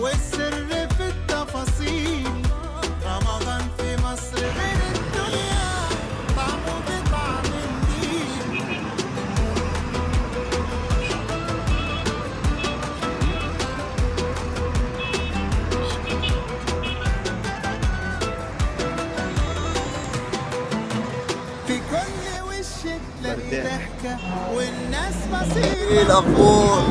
والسر في التفاصيل. رمضان في مصر غير الدنيا، طعمه بطعم النيل. في كل وش تلاقي ضحكة والناس ايه بسيطة. الاخبار؟